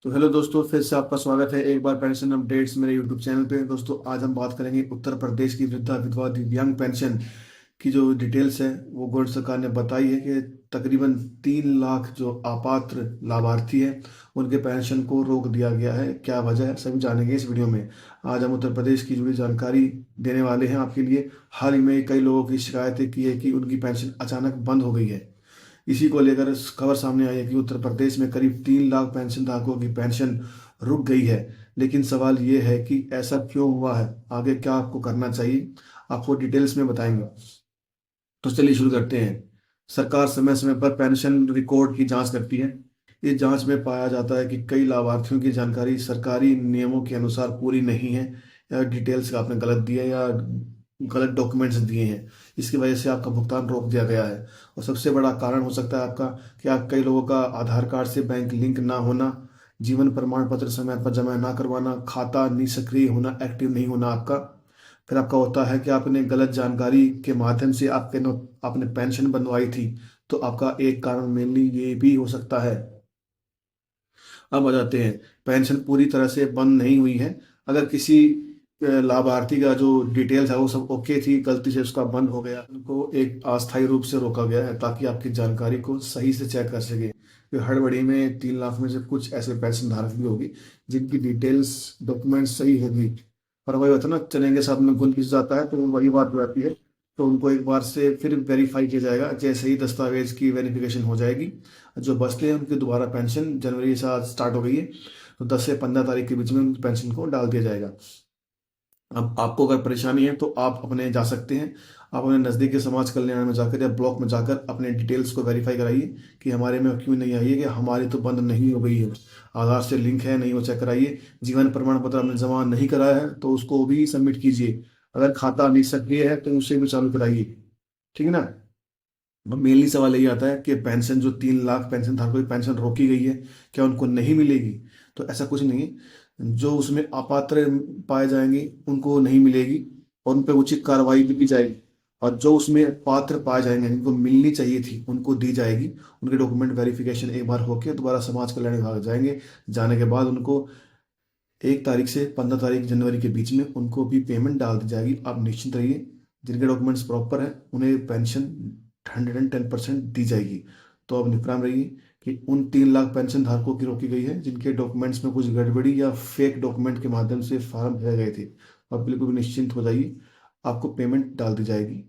तो हेलो दोस्तों, फिर से आपका स्वागत है एक बार पेंशन अपडेट्स मेरे यूट्यूब चैनल पे। दोस्तों, आज हम बात करेंगे उत्तर प्रदेश की वृद्धा विधवा दिव्यांग पेंशन की जो डिटेल्स है। वो गौर सरकार ने बताई है कि तकरीबन 3 लाख जो अपात्र लाभार्थी हैं उनके पेंशन को रोक दिया गया है। क्या वजह है, सभी जानेंगे इस वीडियो में। आज हम उत्तर प्रदेश की जुड़ी जानकारी देने वाले हैं आपके लिए। हाल ही में कई लोगों की शिकायतें की है कि उनकी पेंशन अचानक बंद हो गई है। इसी को लेकर खबर सामने आई है कि उत्तर प्रदेश में करीब 3 लाख पेंशन धारकों की पेंशन रुक गई है। लेकिन सवाल ये है कि ऐसा क्यों हुआ है, आगे क्या आपको करना चाहिए, आपको डिटेल्स में बताएंगे। तो चलिए शुरू करते हैं। सरकार समय समय पर पेंशन रिकॉर्ड की जांच करती है। इस जांच में पाया जाता है कि कई लाभार्थियों की जानकारी सरकारी नियमों के अनुसार पूरी नहीं है, या डिटेल्स का आपने गलत दिया या गलत डॉक्यूमेंट्स दिए हैं। इसकी वजह से आपका भुगतान रोक दिया गया है। और सबसे बड़ा कारण हो सकता है आपका कि आप कई लोगों का आधार कार्ड से बैंक लिंक ना होना, जीवन प्रमाण पत्र समय पर जमा ना करवाना, खाता निष्क्रिय होना, एक्टिव नहीं होना आपका। फिर आपका होता है कि आपने गलत जानकारी के माध्यम से आपने पेंशन बनवाई थी। तो आपका एक कारण मेनली ये भी हो सकता है। अब आ जाते हैं, पेंशन पूरी तरह से बंद नहीं हुई है। अगर किसी लाभार्थी का जो डिटेल्स है वो सब ओके थी, गलती से उसका बंद हो गया, उनको एक अस्थायी रूप से रोका गया है ताकि आपकी जानकारी को सही से चेक कर सके। फिर हड़बड़ी में 3 लाख में से कुछ ऐसे पेंशन धारक भी होगी जिनकी डिटेल्स डॉक्यूमेंट सही होगी, पर वही होता है ना, चने के साथ में घुल मिस जाता है, तो वही बात हो जाती है। तो उनको एक बार से फिर वेरीफाई किया जाएगा, जैसे ही दस्तावेज की वेरिफिकेशन हो जाएगी। जो बचते हैं उनकी दोबारा पेंशन जनवरी से आज स्टार्ट हो गई है, तो 10 से 15 तारीख के बीच में उनकी पेंशन को डाल दिया जाएगा। अब आपको अगर परेशानी है तो आप अपने जा सकते हैं। आप अपने नज़दीकी समाज कल्याण में जाकर या ब्लॉक में जाकर अपने डिटेल्स को वेरीफाई कराइए कि हमारे में क्यों नहीं आई है, कि हमारी तो बंद नहीं हो गई है, आधार से लिंक है नहीं, वो चेक कराइए। जीवन प्रमाण पत्र आपने जमा नहीं कराया है तो उसको भी सबमिट कीजिए। अगर खाता निष्क्रिय है तो उसे भी चालू कराइए। ठीक है ना। अब मेनली सवाल यही आता है कि पेंशन, जो 3 लाख पेंशन धारकों की पेंशन रोकी गई है, क्या उनको नहीं मिलेगी? तो ऐसा कुछ नहीं है। जो उसमें अपात्र पाए जाएंगे उनको नहीं मिलेगी और उन पर उचित कार्रवाई भी की जाएगी। और जो उसमें पात्र पाए जाएंगे, जिनको मिलनी चाहिए थी, उनको दी जाएगी। उनके डॉक्यूमेंट वेरिफिकेशन एक बार होके दोबारा समाज कल्याण विभाग जाएंगे। जाने के बाद उनको 1 तारीख से 15 तारीख जनवरी के बीच में उनको भी पेमेंट डाल दी जाएगी। आप निश्चिंत रहिए, जिनके डॉक्यूमेंट्स प्रॉपर हैं उन्हें पेंशन 110% दी जाएगी। तो अब निपराम रहिए कि उन 3 लाख पेंशन धारकों की रोकी गई है जिनके डॉक्यूमेंट्स में कुछ गड़बड़ी या फेक डॉक्यूमेंट के माध्यम से फॉर्म भरे गए थे। अब बिल्कुल भी निश्चिंत हो जाइए, आपको पेमेंट डाल दी जाएगी।